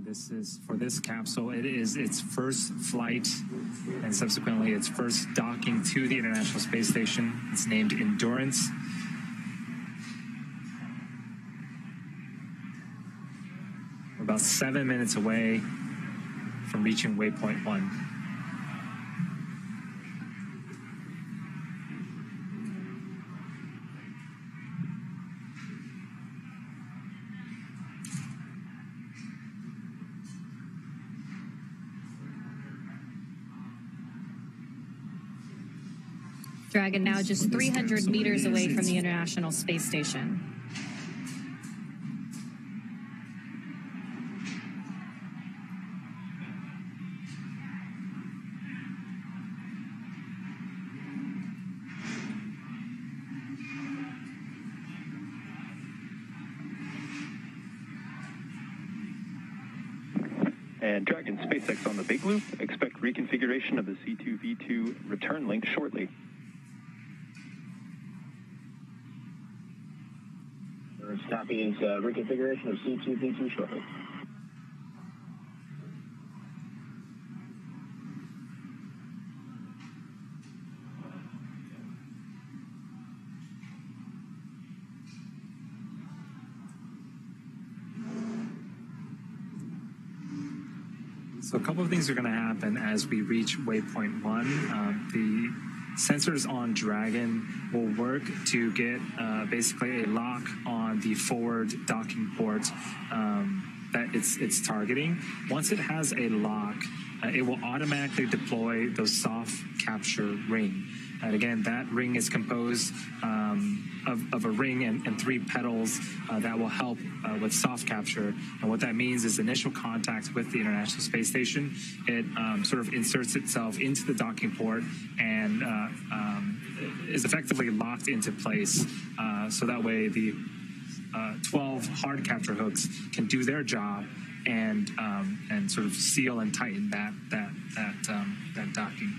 And this is, for this capsule, it is its first flight and subsequently its first docking to the International Space Station. It's named Endurance. We're about 7 minutes away from reaching waypoint 1. Dragon now just 300 meters away from the International Space Station. And Dragon SpaceX on the big loop. Expect reconfiguration of the C2V2 return link shortly. Copy is reconfiguration of C2V2 shortly. So a couple of things are going to happen as we reach waypoint 1. The sensors on Dragon will work to get basically a lock on the forward docking port that it's targeting. Once it has a lock, it will automatically deploy those soft capture ring. And again, that ring is composed of a ring and 3 pedals that will help with soft capture. And what that means is initial contact with the International Space Station. It sort of inserts itself into the docking port and is effectively locked into place. So that way the 12 hard capture hooks can do their job and sort of seal and tighten that docking.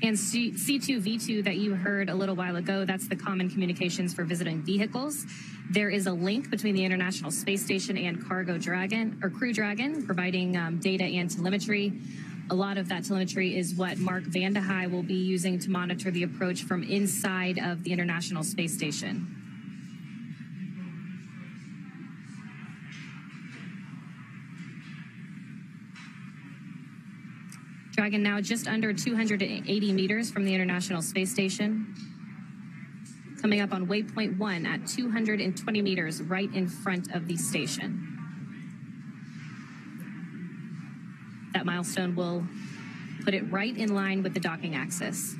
And C2V2 that you heard a little while ago, that's the common communications for visiting vehicles. There is a link between the International Space Station and Cargo Dragon, or Crew Dragon, providing data and telemetry. A lot of that telemetry is what Mark Vande Hei will be using to monitor the approach from inside of the International Space Station. Dragon now just under 280 meters from the International Space Station. Coming up on waypoint 1 at 220 meters right in front of the station. That milestone will put it right in line with the docking axis.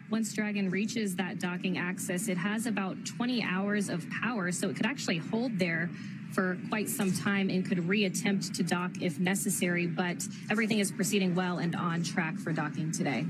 Once Dragon reaches that docking axis, it has about 20 hours of power, so it could actually hold there for quite some time and could reattempt to dock if necessary, but everything is proceeding well and on track for docking today.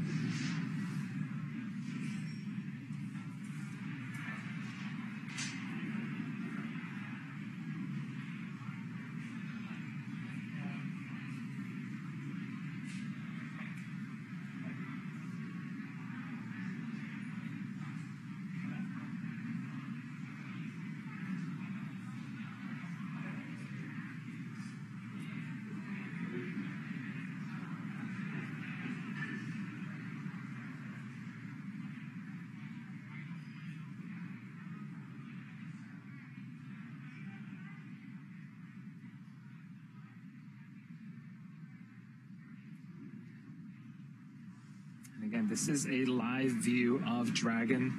Again, this is a live view of Dragon.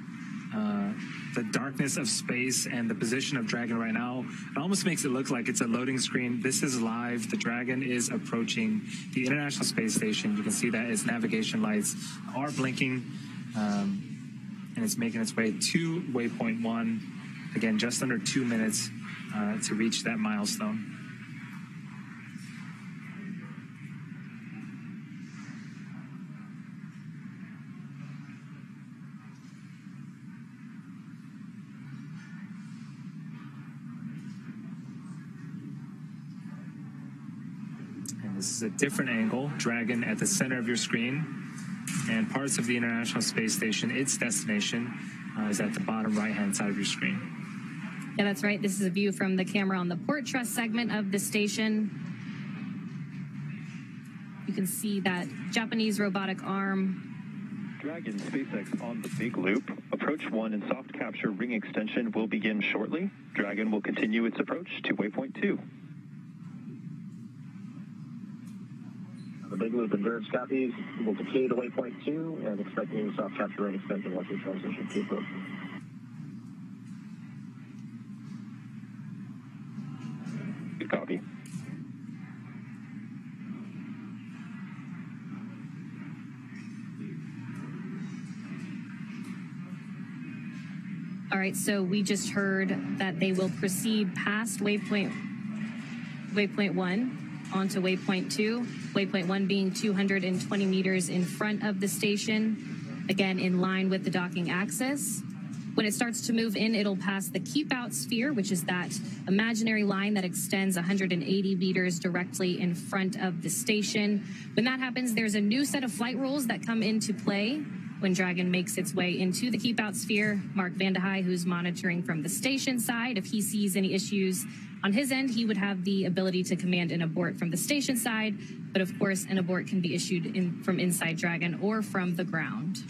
The darkness of space and the position of Dragon right now, it almost makes it look like it's a loading screen. This is live. The Dragon is approaching the International Space Station. You can see that its navigation lights are blinking. and it's making its way to waypoint 1. Again, just under 2 minutes to reach that milestone. This is a different angle, Dragon at the center of your screen, and parts of the International Space Station, its destination, is at the bottom right-hand side of your screen. Yeah, that's right. This is a view from the camera on the port truss segment of the station. You can see that Japanese robotic arm. Dragon SpaceX on the big loop. Approach 1 and soft capture ring extension will begin shortly. Dragon will continue its approach to waypoint 2. The big loop observes copies. We'll continue to waypoint 2 and expecting soft capture ring extension once we transition to approach. Good copy. All right, so we just heard that they will proceed past waypoint 1 onto waypoint 2, waypoint 1 being 220 meters in front of the station, again in line with the docking axis. When it starts to move in, it'll pass the keep out sphere, which is that imaginary line that extends 180 meters directly in front of the station. When that happens, there's a new set of flight rules that come into play when Dragon makes its way into the keep out sphere. Mark Vandehei, who's monitoring from the station side, if he sees any issues on his end, he would have the ability to command an abort from the station side, but of course, an abort can be issued from inside Dragon or from the ground.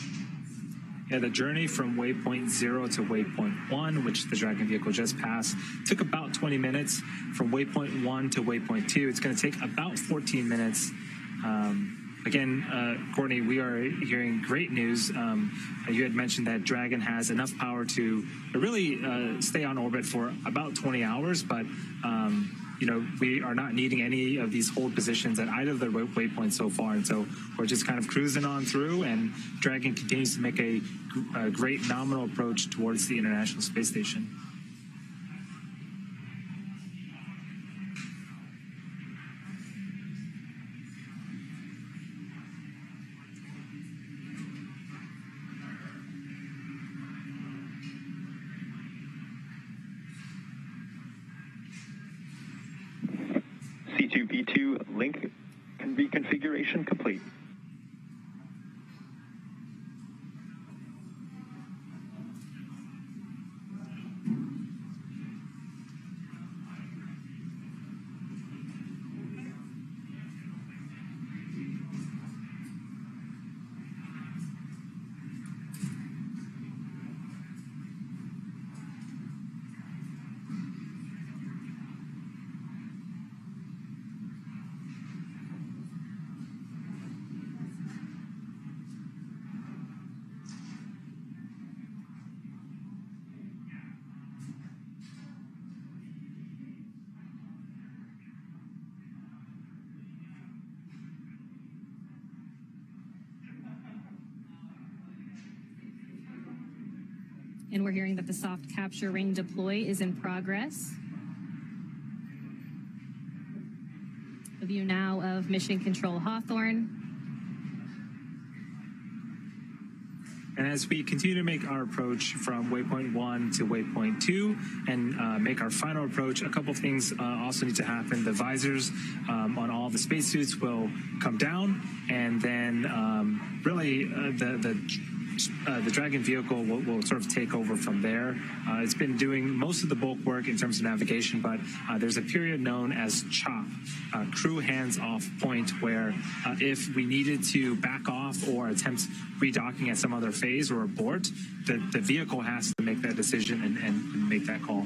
Yeah, the journey from waypoint 0 to waypoint 1, which the Dragon vehicle just passed, took about 20 minutes. From waypoint 1 to waypoint 2, it's going to take about 14 minutes. Again, Courtney, we are hearing great news. You had mentioned that Dragon has enough power to really stay on orbit for about 20 hours, but you know, we are not needing any of these hold positions at either of the waypoints so far, and so we're just kind of cruising on through, and Dragon continues to make a great nominal approach towards the International Space Station. C2V2 link reconfiguration complete. And we're hearing that the soft capture ring deploy is in progress. A view now of Mission Control Hawthorne. And as we continue to make our approach from waypoint 1 to waypoint 2 and make our final approach, a couple of things also need to happen. The visors on all the spacesuits will come down, and then really the Dragon vehicle will sort of take over from there. It's been doing most of the bulk work in terms of navigation, but there's a period known as CHOP, crew hands-off point, where if we needed to back off or attempt redocking at some other phase or abort, the vehicle has to make that decision and make that call.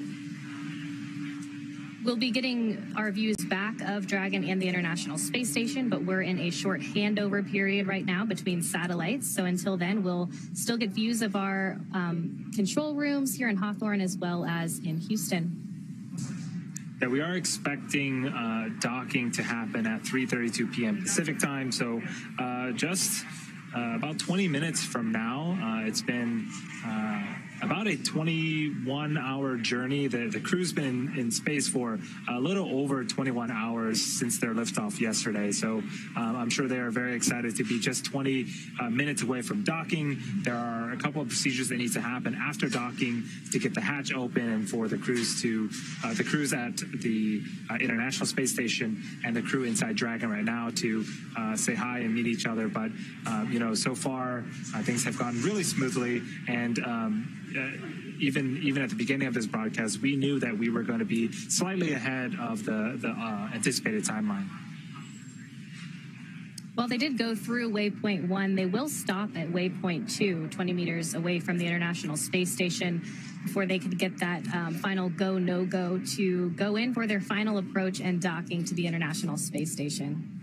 We'll be getting our views back of Dragon and the International Space Station, but we're in a short handover period right now between satellites. So until then, we'll still get views of our control rooms here in Hawthorne as well as in Houston. Yeah, we are expecting docking to happen at 3:32 p.m. Pacific time. So just about 20 minutes from now. It's been about a 21-hour journey. The crew's been in space for a little over 21 hours since their liftoff yesterday. So I'm sure they are very excited to be just 20 minutes away from docking. There are a couple of procedures that need to happen after docking to get the hatch open and for the crews at the International Space Station and the crew inside Dragon right now to say hi and meet each other. But so far things have gone really smoothly, and even at the beginning of this broadcast, we knew that we were going to be slightly ahead of the anticipated timeline. Well, they did go through waypoint 1. They will stop at waypoint 2, 20 meters away from the International Space Station, before they could get that final go, no-go to go in for their final approach and docking to the International Space Station.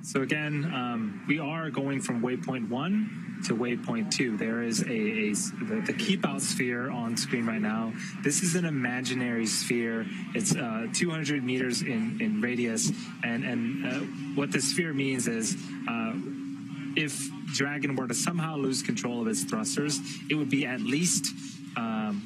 So again, we are going from waypoint 1 to waypoint 2. There is the keep out sphere on screen right now. This is an imaginary sphere. It's 200 meters in radius, and what the sphere means is if Dragon were to somehow lose control of its thrusters, it would be at least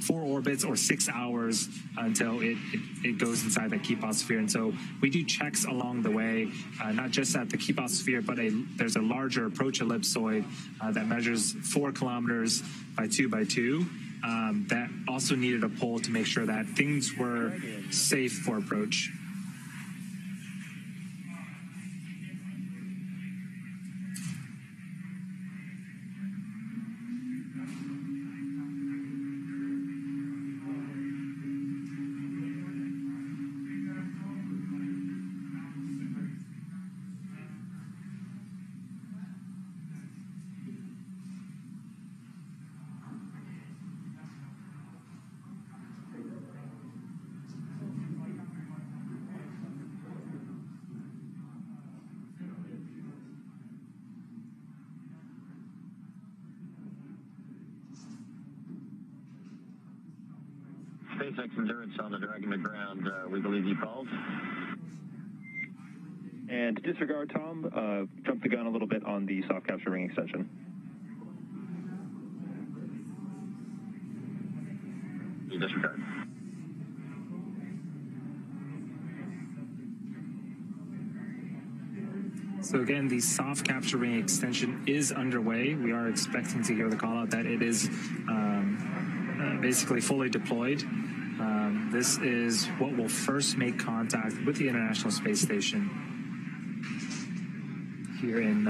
4 orbits or 6 hours until it goes inside that keep out sphere. And so we do checks along the way, not just at the keep out sphere, but there's a larger approach ellipsoid that measures 4 kilometers by 2 by 2 that also needed a pull to make sure that things were safe for approach. SpaceX Endurance on the Dragon to ground. We believe you called. And to disregard, Tom, jump the gun a little bit on the soft capture ring extension. You disregard. So again, the soft capture ring extension is underway. We are expecting to hear the call out that it is basically fully deployed. This is what will first make contact with the International Space Station here in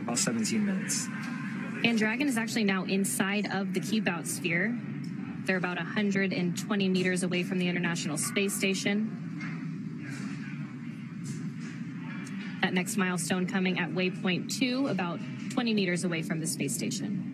about 17 minutes. And Dragon is actually now inside of the keep out sphere. They're about 120 meters away from the International Space Station. That next milestone coming at waypoint 2, about 20 meters away from the space station.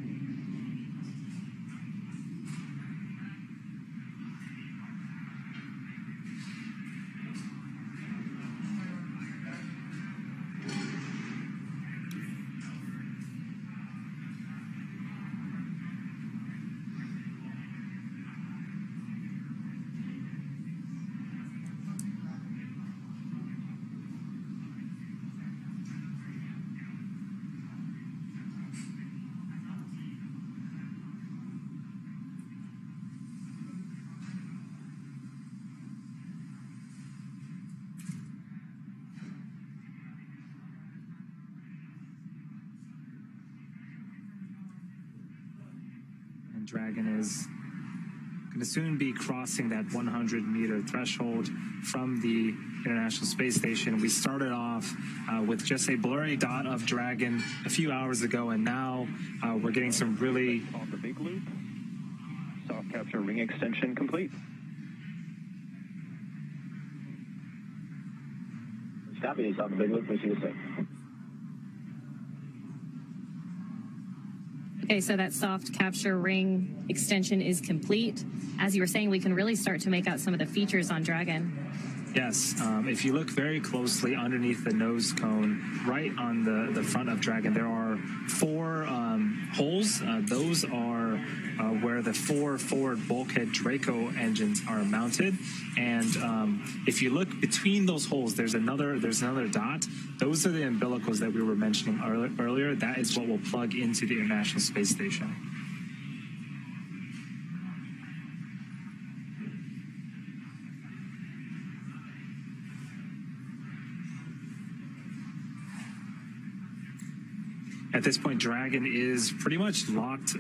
Dragon is going to soon be crossing that 100-meter threshold from the International Space Station. We started off with just a blurry dot of Dragon a few hours ago, and now we're getting some really... On the big loop, soft capture ring extension complete. Copy, it's on the big loop. We see the same. Okay, so that soft capture ring extension is complete. As you were saying, we can really start to make out some of the features on Dragon. Yes, if you look very closely underneath the nose cone, right on the front of Dragon, there are 4 holes. Those are where the 4 forward bulkhead Draco engines are mounted. And if you look between those holes, there's another dot. Those are the umbilicals that we were mentioning earlier. That is what will plug into the International Space Station. At this point, Dragon is pretty much locked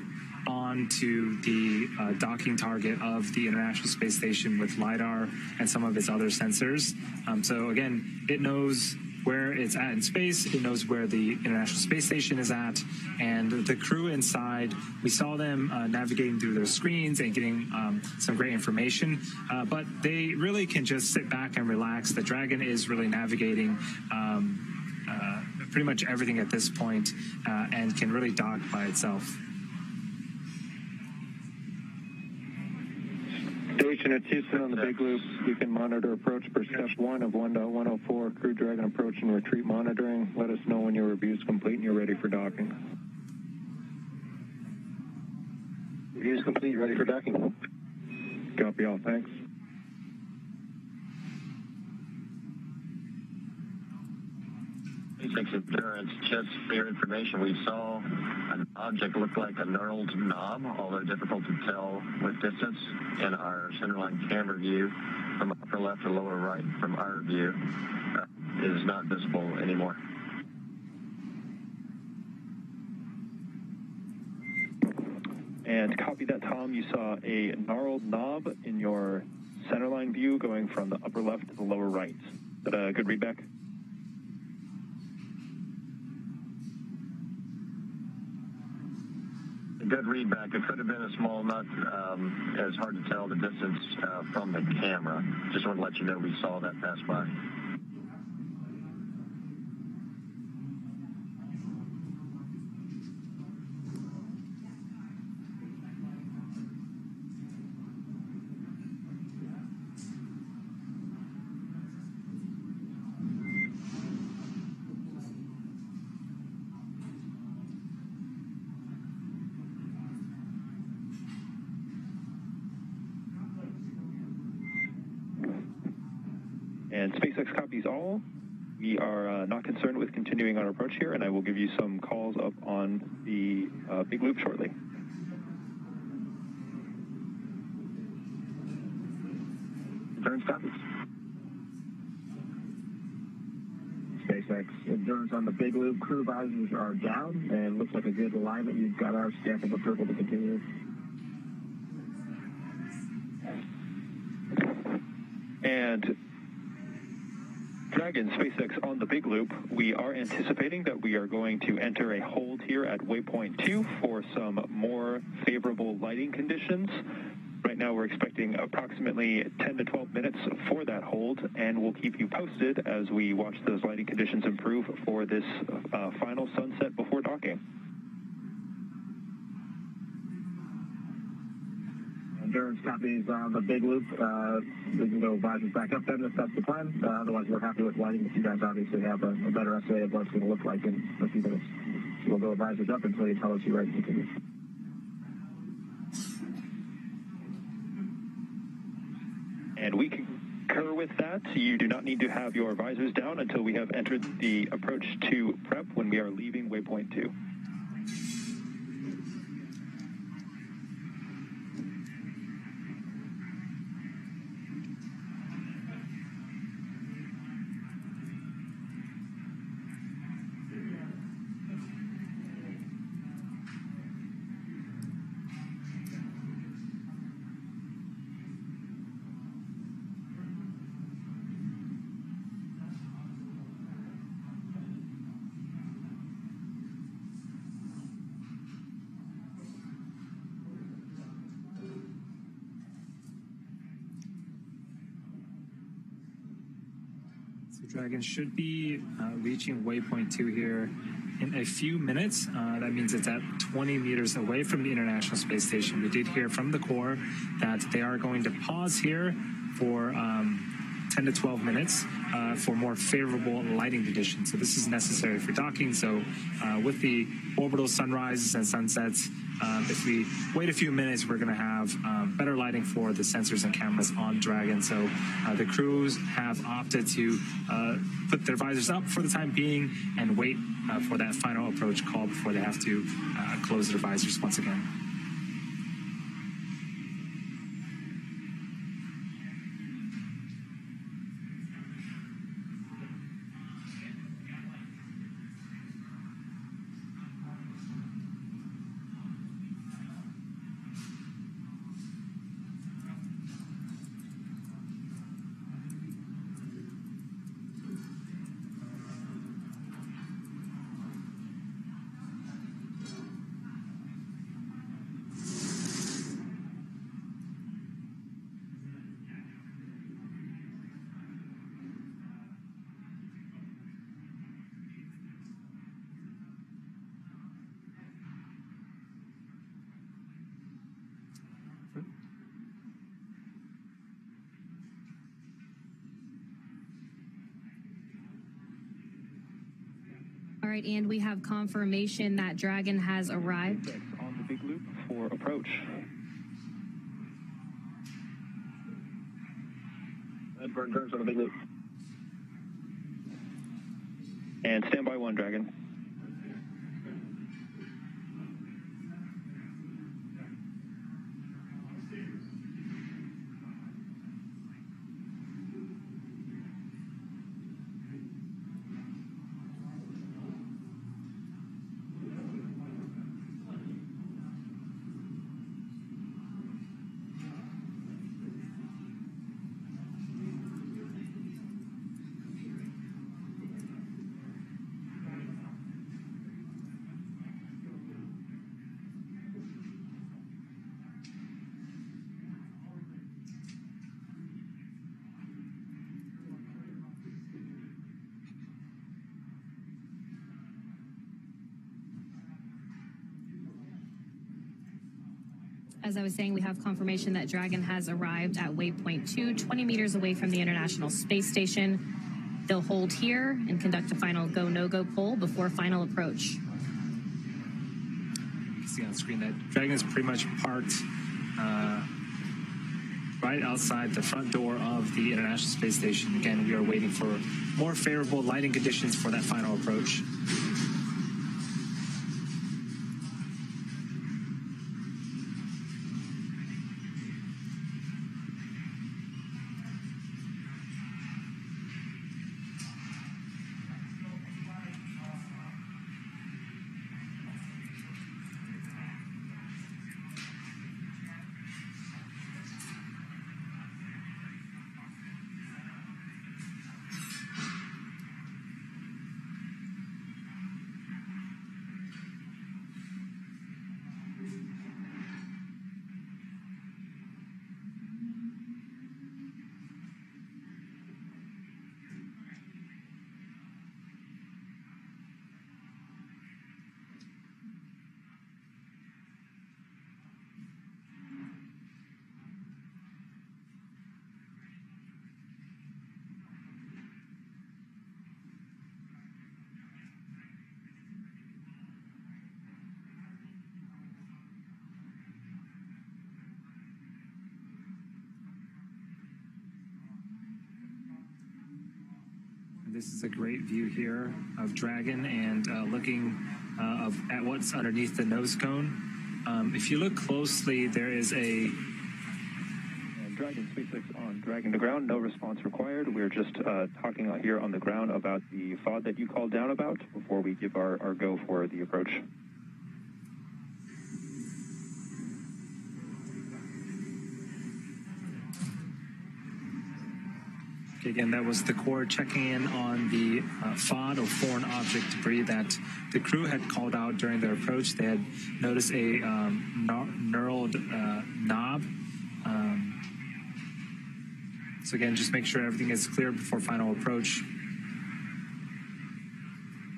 onto the docking target of the International Space Station with LiDAR and some of its other sensors. So again, it knows where it's at in space, it knows where the International Space Station is at, and the crew inside, we saw them navigating through their screens and getting some great information, but they really can just sit back and relax. The Dragon is really navigating pretty much everything at this point and can really dock by itself. Station at Houston on the Big Loop. You can monitor approach per step 1 of 1.104 Crew Dragon approach and retreat monitoring. Let us know when your review is complete and you're ready for docking. Review is complete, ready for docking. Copy all, thanks. SpaceX Endurance, just for your information, we saw an object look like a knurled knob, although difficult to tell with distance in our centerline camera view from upper left to lower right from our view. It is not visible anymore. And copy that, Tom. You saw a gnarled knob in your centerline view going from the upper left to the lower right. Is that a good readback? Good readback. It could have been a small nut. It's hard to tell the distance from the camera. Just want to let you know we saw that pass by. And SpaceX copies all. We are not concerned with continuing our approach here, and I will give you some calls up on the Big Loop shortly. Endurance copies. SpaceX Endurance on the Big Loop. Crew visors are down, and looks like a good alignment. You've got our stamp of approval to continue. And Dragon, SpaceX on the Big Loop, we are anticipating that we are going to enter a hold here at waypoint 2 for some more favorable lighting conditions. Right now we're expecting approximately 10 to 12 minutes for that hold, and we'll keep you posted as we watch those lighting conditions improve for this final sunset before docking. Endurance copies on the Big Loop. We can go visors back up then if that's the plan. Otherwise, we're happy with lighting, but you guys obviously have a better estimate of what it's going to look like in a few minutes. So we'll go visors up until you tell us you're ready to continue. And we concur with that. You do not need to have your visors down until we have entered the approach to prep when we are leaving waypoint 2. Dragon should be reaching waypoint 2 here in a few minutes. That means it's at 20 meters away from the International Space Station. We did hear from the Corps that they are going to pause here for 10 to 12 minutes for more favorable lighting conditions. So this is necessary for docking. So with the orbital sunrises and sunsets, if we wait a few minutes, we're going to have better lighting for the sensors and cameras on Dragon. So the crews have opted to put their visors up for the time being and wait for that final approach call before they have to close their visors once again. All right, and we have confirmation that Dragon has arrived. On the big loop for approach. Burn turns on the big loop. And standby 1, Dragon. As I was saying, we have confirmation that Dragon has arrived at waypoint 2, 20 meters away from the International Space Station. They'll hold here and conduct a final go, no-go poll before final approach. You can see on screen that Dragon is pretty much parked right outside the front door of the International Space Station. Again, we are waiting for more favorable lighting conditions for that final approach. This is a great view here of Dragon and looking at what's underneath the nose cone. If you look closely, there is a... Dragon SpaceX on Dragon to ground, no response required. We're just talking out here on the ground about the FOD that you called down about before we give our go for the approach. Okay, again, that was the Corps checking in on the FOD, or foreign object debris, that the crew had called out during their approach. They had noticed a knurled knob. So again, just make sure everything is clear before final approach.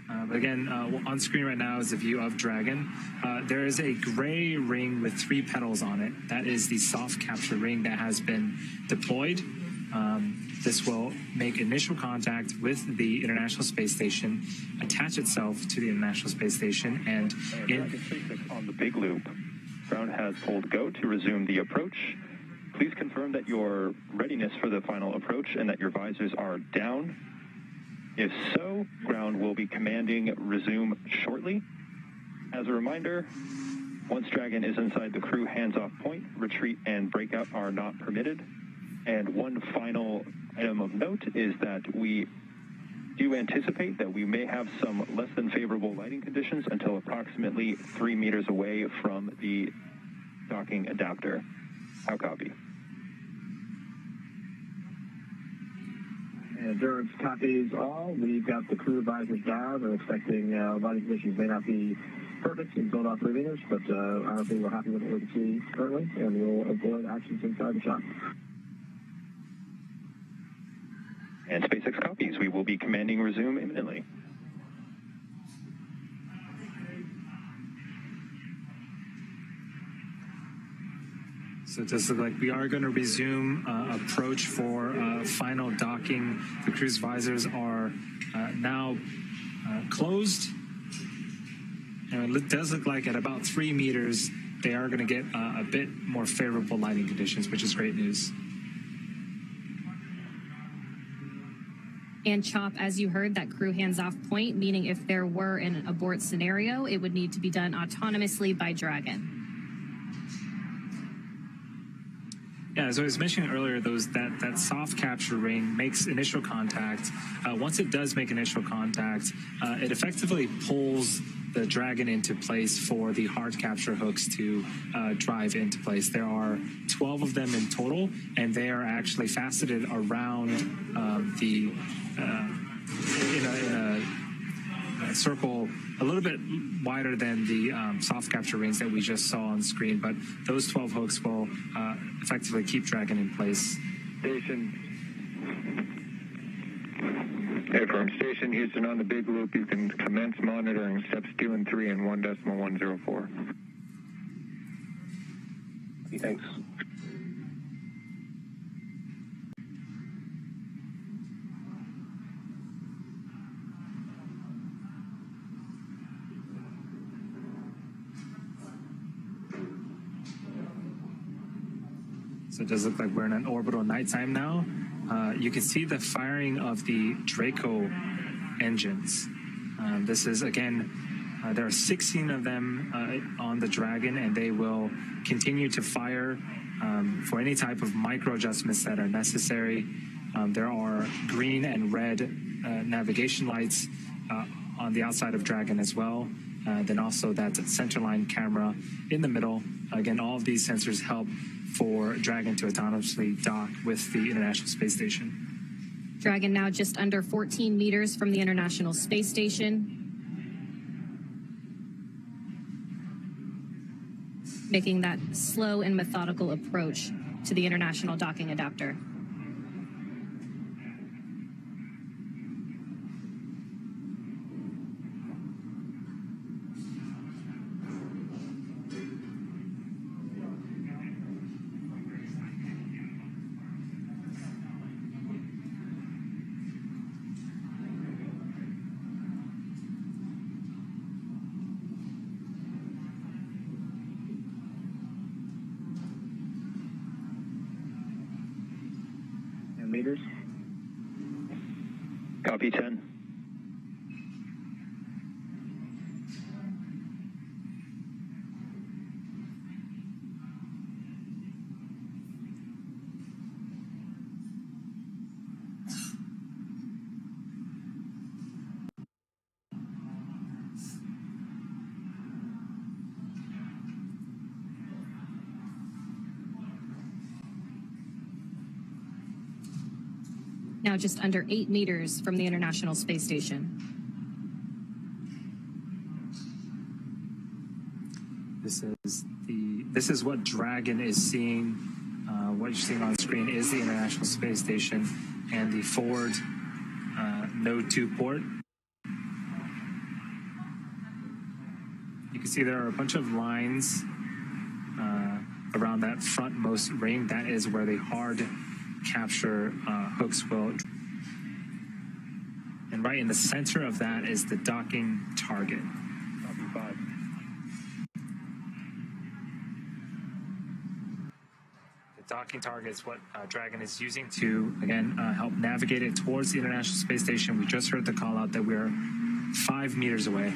But again, on screen right now is a view of Dragon. There is a gray ring with 3 petals on it. That is the soft capture ring that has been deployed. This will make initial contact with the International Space Station, attach itself to the International Space Station, and on the big loop, ground has pulled go to resume the approach. Please confirm that your readiness for the final approach and that your visors are down. If so, ground will be commanding resume shortly. As a reminder, once Dragon is inside the crew hands-off point, retreat and breakout are not permitted. And one final item of note is that we do anticipate that we may have some less than favorable lighting conditions until approximately 3 meters away from the docking adapter. How copy? Endurance copies all. We've got the crew visors down. We're expecting lighting conditions may not be perfect in build off 3 meters, but honestly, we're happy with what we can see currently, and we'll avoid actions inside the shop. And SpaceX copies. We will be commanding resume imminently. So it does look like we are going to resume approach for final docking. The crew's visors are now closed. And it does look like at about 3 meters, they are going to get a bit more favorable lighting conditions, which is great news. And Chop, as you heard, that crew hands-off point, meaning if there were an abort scenario, it would need to be done autonomously by Dragon. Yeah, as I was mentioning earlier, that soft capture ring makes initial contact. Once it does make initial contact, it effectively pulls the Dragon into place for the hard capture hooks to drive into place. There are 12 of them in total, and they are actually faceted around in a circle a little bit wider than the soft capture rings that we just saw on screen, but those 12 hooks will effectively keep Dragon in place. Station. Hey, from Station Houston on the big loop, you can commence monitoring steps 2 and 3 in 1.104. Thanks. So it does look like we're in an orbital nighttime now. You can see the firing of the Draco engines. This is, again, there are 16 of them on the Dragon, and they will continue to fire for any type of micro adjustments that are necessary. There are green and red navigation lights on the outside of Dragon as well. Then also that centerline camera in the middle. Again, all of these sensors help for Dragon to autonomously dock with the International Space Station. Dragon now just under 14 meters from the International Space Station, making that slow and methodical approach to the International Docking Adapter. Meters. Copy 10. Now just under 8 meters from the International Space Station. This is what Dragon is seeing. What you're seeing on screen is the International Space Station and the forward Node 2 port. You can see there are a bunch of lines around that frontmost ring. That is where the hard capture hooks will. And right in the center of that is the docking target. The docking target is what Dragon is using to, again, help navigate it towards the International Space Station. We just heard the call out that we're 5 meters away.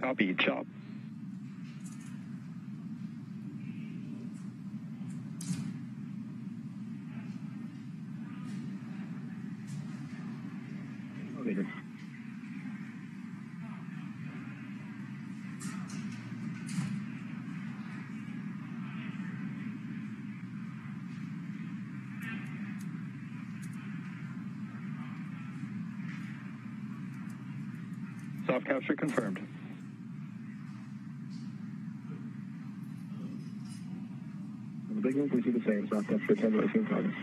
Copy, chop. Soft capture confirmed. The big ones, we see the same. Soft capture 10 racing targets.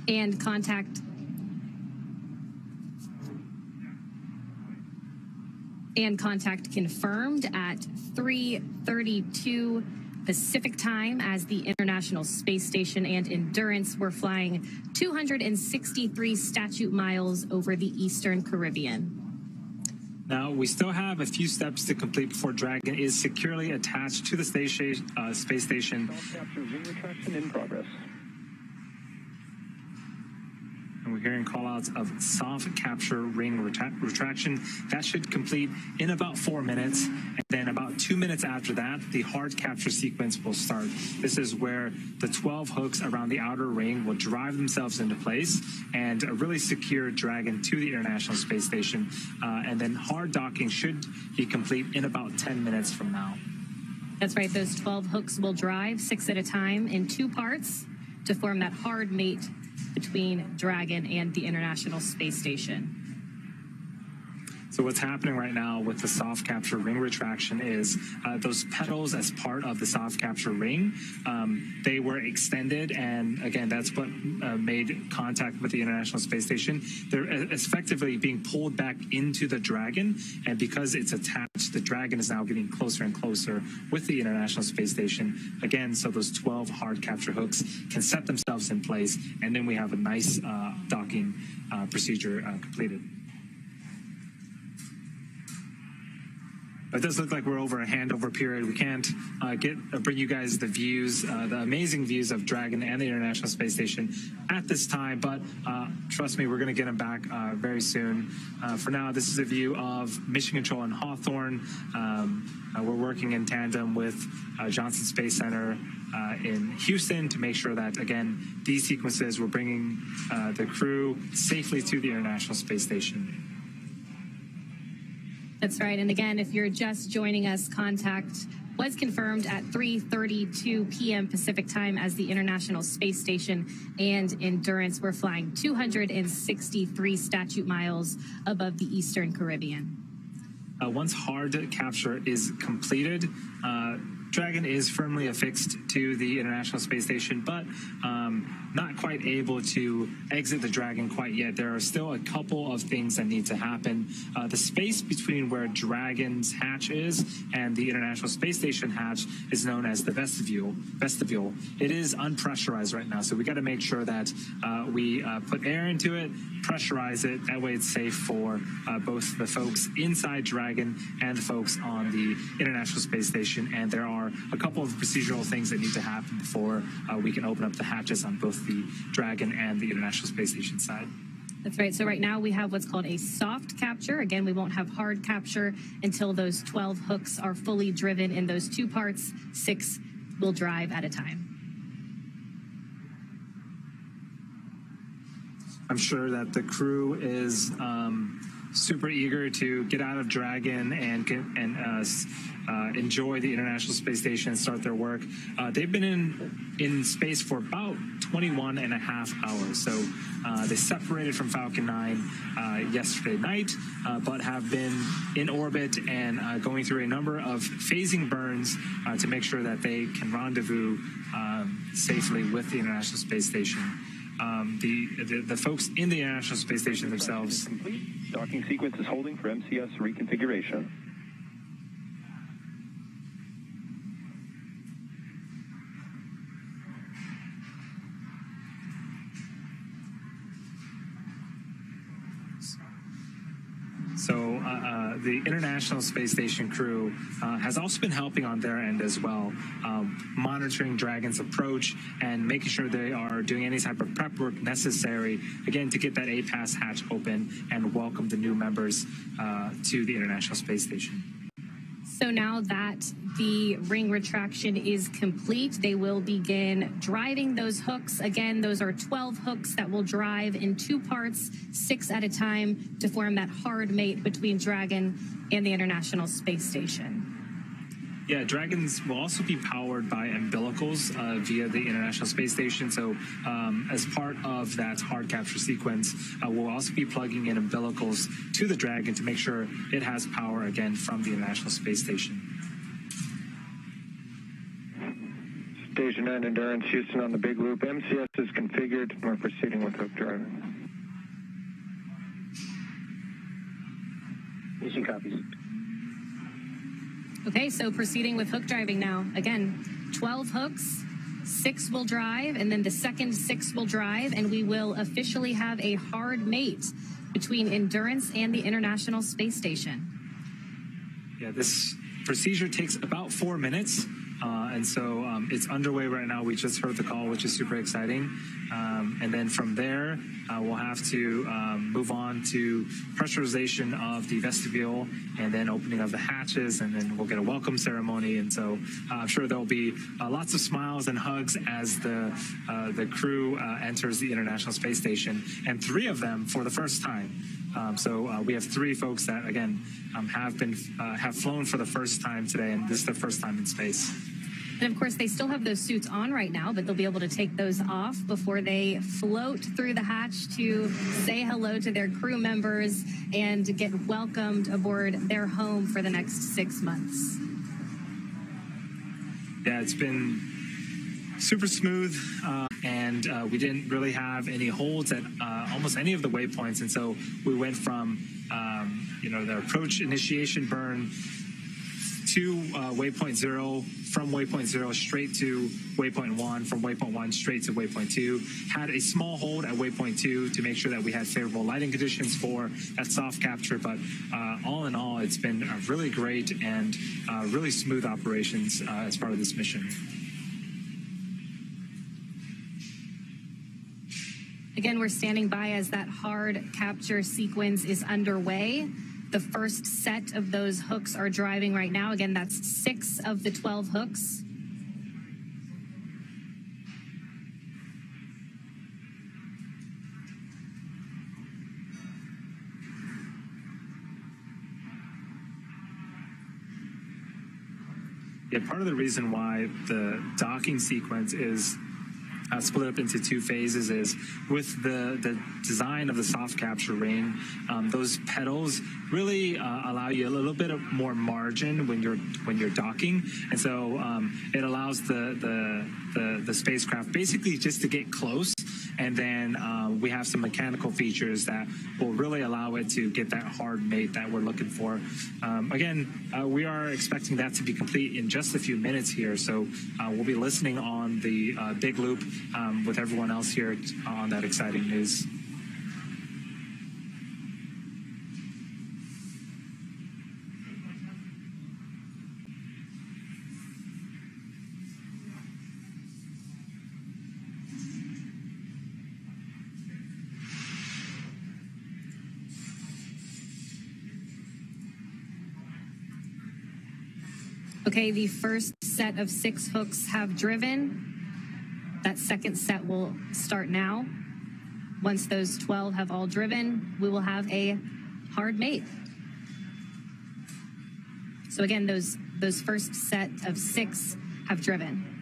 And contact confirmed at 3:32 Pacific time as the International Space Station and Endurance were flying 263 statute miles over the Eastern Caribbean. Now, we still have a few steps to complete before Dragon is securely attached to the space station. Capture ring retraction in progress. And we're hearing call-outs of soft capture ring retraction. That should complete in about 4 minutes. And then about 2 minutes after that, the hard capture sequence will start. This is where the 12 hooks around the outer ring will drive themselves into place and really secure Dragon to the International Space Station. And then hard docking should be complete in about 10 minutes from now. That's right. Those 12 hooks will drive 6 at a time in 2 parts to form that hard mate between Dragon and the International Space Station. So what's happening right now with the soft capture ring retraction is those pedals as part of the soft capture ring, they were extended, and again, that's what made contact with the International Space Station. They're effectively being pulled back into the Dragon, and because it's attached, the Dragon is now getting closer and closer with the International Space Station. Again, so those 12 hard capture hooks can set themselves in place, and then we have a nice docking procedure completed. It does look like we're over a handover period. We can't bring you guys the views, the amazing views of Dragon and the International Space Station at this time, but trust me, we're going to get them back very soon. For now, this is a view of Mission Control in Hawthorne. We're working in tandem with Johnson Space Center in Houston to make sure that, again, these sequences we're bringing the crew safely to the International Space Station. That's right. And again, if you're just joining us, contact was confirmed at 3:32 p.m. Pacific time as the International Space Station and Endurance were flying 263 statute miles above the Eastern Caribbean. Once hard capture is completed, Dragon is firmly affixed to the International Space Station, but not quite able to exit the Dragon quite yet. There are still a couple of things that need to happen. The space between where Dragon's hatch is and the International Space Station hatch is known as the vestibule. It is unpressurized right now, so we got to make sure that we put air into it, pressurize it. That way it's safe for both the folks inside Dragon and the folks on the International Space Station. And there are a couple of procedural things that need to happen before we can open up the hatches on both the Dragon and the International Space Station side. That's right. So right now we have what's called a soft capture. Again, we won't have hard capture until those 12 hooks are fully driven in those 2 parts. 6 will drive at a time. I'm sure that the crew is super eager to get out of Dragon and enjoy the International Space Station and start their work. They've been in space for about 21 and a half hours. So they separated from Falcon 9 yesterday night, but have been in orbit and going through a number of phasing burns to make sure that they can rendezvous safely with the International Space Station. The folks in the International Space Station themselves. Docking sequence is holding for MCS reconfiguration. So the International Space Station crew has also been helping on their end as well, monitoring Dragon's approach and making sure they are doing any type of prep work necessary, again, to get that A-Pass hatch open and welcome the new members to the International Space Station. So now that the ring retraction is complete, they will begin driving those hooks. Again, those are 12 hooks that will drive in 2 parts, 6 at a time, to form that hard mate between Dragon and the International Space Station. Yeah, Dragons will also be powered by umbilicals via the International Space Station. So as part of that hard capture sequence, we'll also be plugging in umbilicals to the Dragon to make sure it has power again from the International Space Station. Station 9 Endurance, Houston on the big loop. MCS is configured. We're proceeding with hook driving. Mission copies. Okay, so proceeding with hook driving now. Again, 12 hooks, 6 will drive, and then the second 6 will drive, and we will officially have a hard mate between Endurance and the International Space Station. Yeah, this procedure takes about 4 minutes. And so it's underway right now. We just heard the call, which is super exciting. And then from there, we'll have to move on to pressurization of the vestibule and then opening of the hatches. And then we'll get a welcome ceremony. And so I'm sure there'll be lots of smiles and hugs as the crew enters the International Space Station, and 3 of them for the first time. So we have 3 folks that, again, have flown for the first time today, and this is their first time in space. And of course, they still have those suits on right now, but they'll be able to take those off before they float through the hatch to say hello to their crew members and get welcomed aboard their home for the next 6 months. Yeah, it's been super smooth, and we didn't really have any holds at almost any of the waypoints, and so we went from the approach initiation burn to waypoint 0, from waypoint 0 straight to waypoint 1, from waypoint 1 straight to waypoint 2. Had a small hold at waypoint 2 to make sure that we had favorable lighting conditions for that soft capture, but all in all, it's been really great and really smooth operations as part of this mission. Again, we're standing by as that hard capture sequence is underway. The first set of those hooks are driving right now. Again, that's 6 of the 12 hooks. Yeah, part of the reason why the docking sequence is split up into 2 phases is with the design of the soft capture ring, those pedals really allow you a little bit of more margin when you're docking, and so it allows the spacecraft basically just to get close, and then we have some mechanical features that will really allow it to get that hard mate that we're looking for. We are expecting that to be complete in just a few minutes here, so we'll be listening on the big loop with everyone else here on that exciting news. Okay, the first set of 6 hooks have driven. That second set will start now. Once those 12 have all driven, we will have a hard mate. So again, those those first set of 6 have driven.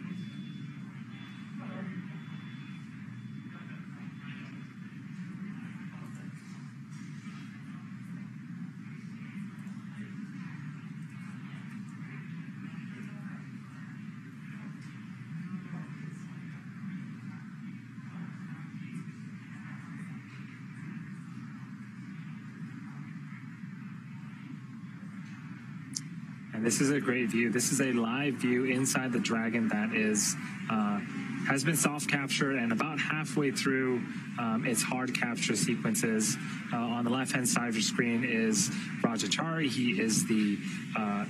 This is a great view. This is a live view inside the Dragon that is has been soft captured and about halfway through its hard capture sequences. On the left-hand side of your screen is Chari. He is the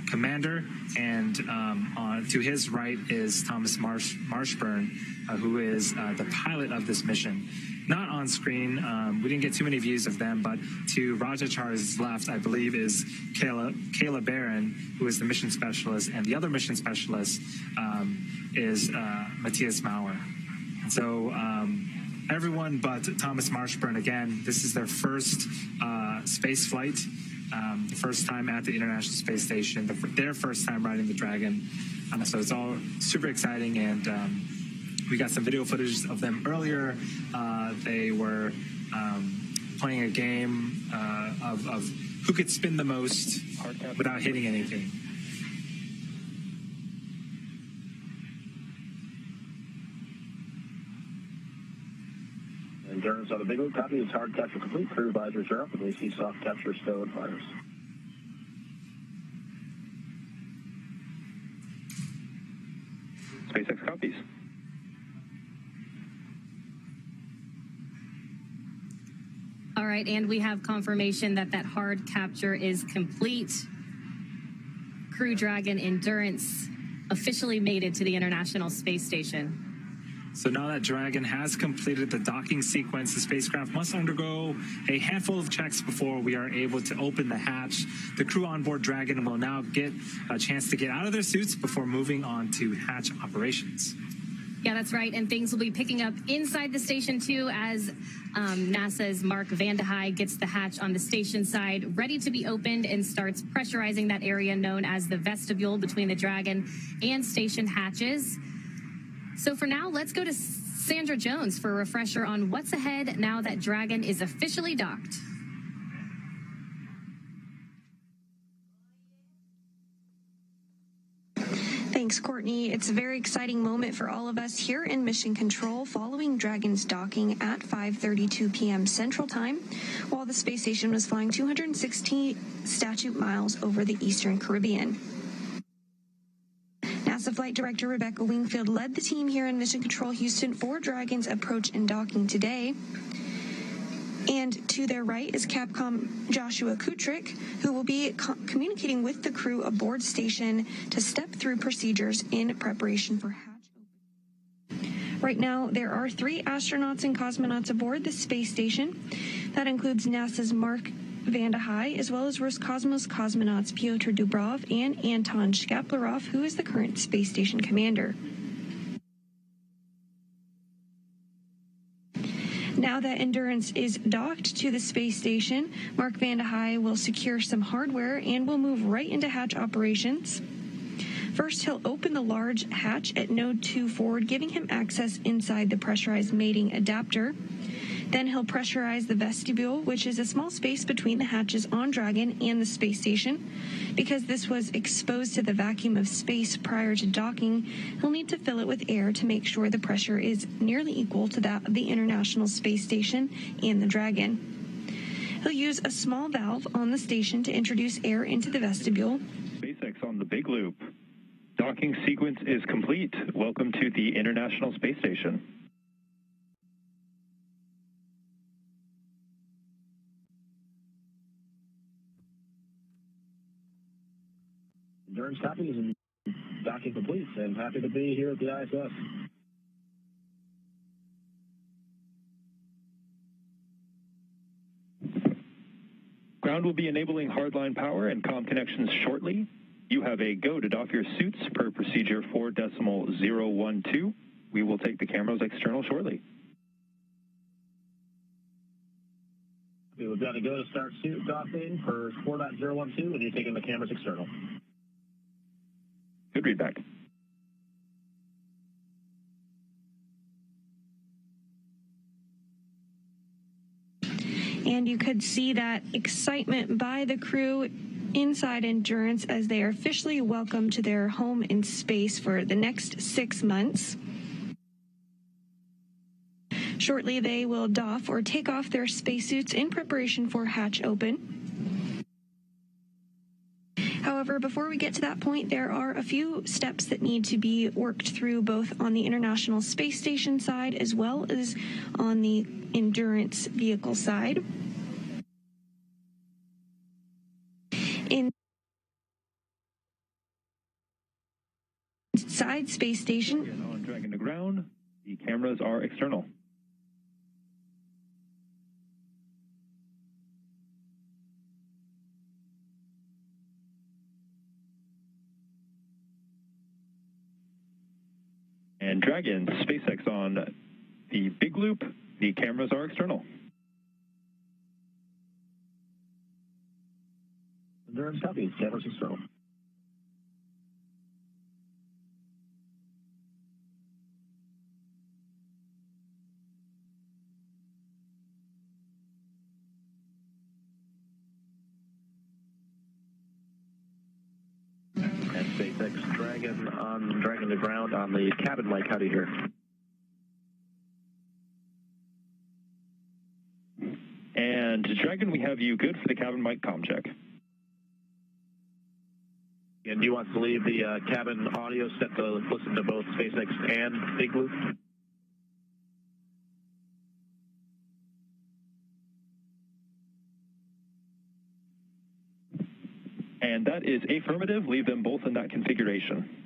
commander, and to his right is Thomas Marshburn, who is the pilot of this mission. Not on screen. We didn't get too many views of them, but to Chari's left, I believe, is Kayla Barron, who is the mission specialist, and the other mission specialist is Matthias Maurer. And so everyone but Thomas Marshburn, again, this is their first space flight, the first time at the International Space Station, their first time riding the Dragon. So it's all super exciting, and we got some video footage of them earlier. They were playing a game of who could spin the most without hitting anything. Endurance on the big loop copy is hard capture complete. Crew advisors are up, and we see soft capture still in fires. SpaceX copies. All right, and we have confirmation that that hard capture is complete. Crew Dragon Endurance officially made it to the International Space Station. So now that Dragon has completed the docking sequence, the spacecraft must undergo a handful of checks before we are able to open the hatch. The crew on board Dragon will now get a chance to get out of their suits before moving on to hatch operations. Yeah, that's right. And things will be picking up inside the station, too, as NASA's Mark Vande Hei gets the hatch on the station side ready to be opened and starts pressurizing that area known as the vestibule between the Dragon and station hatches. So for now, let's go to Sandra Jones for a refresher on what's ahead now that Dragon is officially docked. Thanks, Courtney. It's a very exciting moment for all of us here in Mission Control following Dragon's docking at 5:32 p.m. Central Time, while the space station was flying 260 statute miles over the Eastern Caribbean. NASA Flight Director Rebecca Wingfield led the team here in Mission Control Houston for Dragon's approach and docking today. And to their right is Capcom Joshua Kutrick, who will be communicating with the crew aboard station to step through procedures in preparation for hatch opening. Right now, there are 3 astronauts and cosmonauts aboard the space station. That includes NASA's Mark Vande Hei, as well as Roscosmos cosmonauts Pyotr Dubrov and Anton Shkaplerov, who is the current space station commander. Now that Endurance is docked to the space station, Mark Vande Hei will secure some hardware and will move right into hatch operations. First, he'll open the large hatch at Node 2 forward, giving him access inside the pressurized mating adapter. Then he'll pressurize the vestibule, which is a small space between the hatches on Dragon and the space station. Because this was exposed to the vacuum of space prior to docking, he'll need to fill it with air to make sure the pressure is nearly equal to that of the International Space Station and the Dragon. He'll use a small valve on the station to introduce air into the vestibule. SpaceX on the big loop. Docking sequence is complete. Welcome to the International Space Station. Endurance copies and docking complete, and happy to be here at the ISS. Ground will be enabling hardline power and comm connections shortly. You have a go to dock your suits per procedure 4.012. We will take the cameras external shortly. We've got to go to start suit docking for 4.012, and you're taking the cameras external. Good readback. And you could see that excitement by the crew inside Endurance as they are officially welcomed to their home in space for the next 6 months. Shortly, they will doff or take off their spacesuits in preparation for hatch open. However, before we get to that point, there are a few steps that need to be worked through both on the International Space Station side as well as on the Endurance vehicle side. Inside Space Station. On Dragon to ground, the cameras are external. And Dragon, SpaceX on the big loop, the cameras are external. Endurance copies, cameras external. And SpaceX Dragon on Dragon to ground on the cabin mic. How do you hear? And Dragon, we have you good for the cabin mic comm check. And do you want to leave the cabin audio set to listen to both SpaceX and Big Loop? And that is affirmative. Leave them both in that configuration.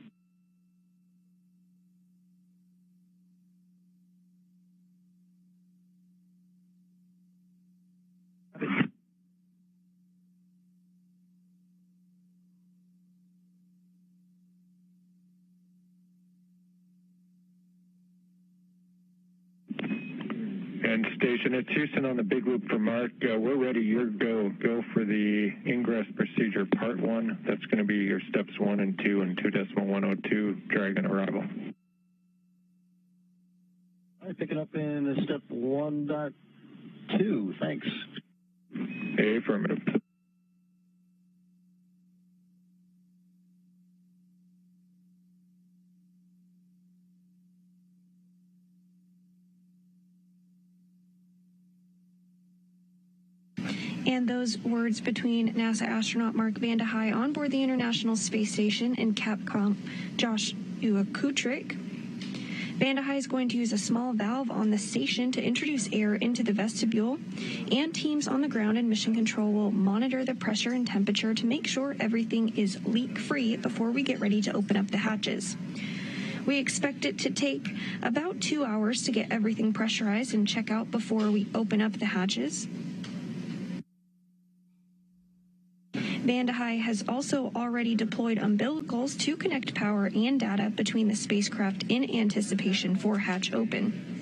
And station, it's Houston on the big loop for Mark. We're ready. You're go. Go for the ingress procedure part 1. That's going to be your steps 1 and 2 and 2.102 Dragon arrival. All right, pick it up in step 1.2. Thanks. Affirmative. And those words between NASA astronaut Mark Vande Hei on board the International Space Station and Capcom Joshua Kutrick. Vande Hei is going to use a small valve on the station to introduce air into the vestibule, and teams on the ground and mission control will monitor the pressure and temperature to make sure everything is leak-free before we get ready to open up the hatches. We expect it to take about 2 hours to get everything pressurized and check out before we open up the hatches. Vande Hei has also already deployed umbilicals to connect power and data between the spacecraft in anticipation for hatch open.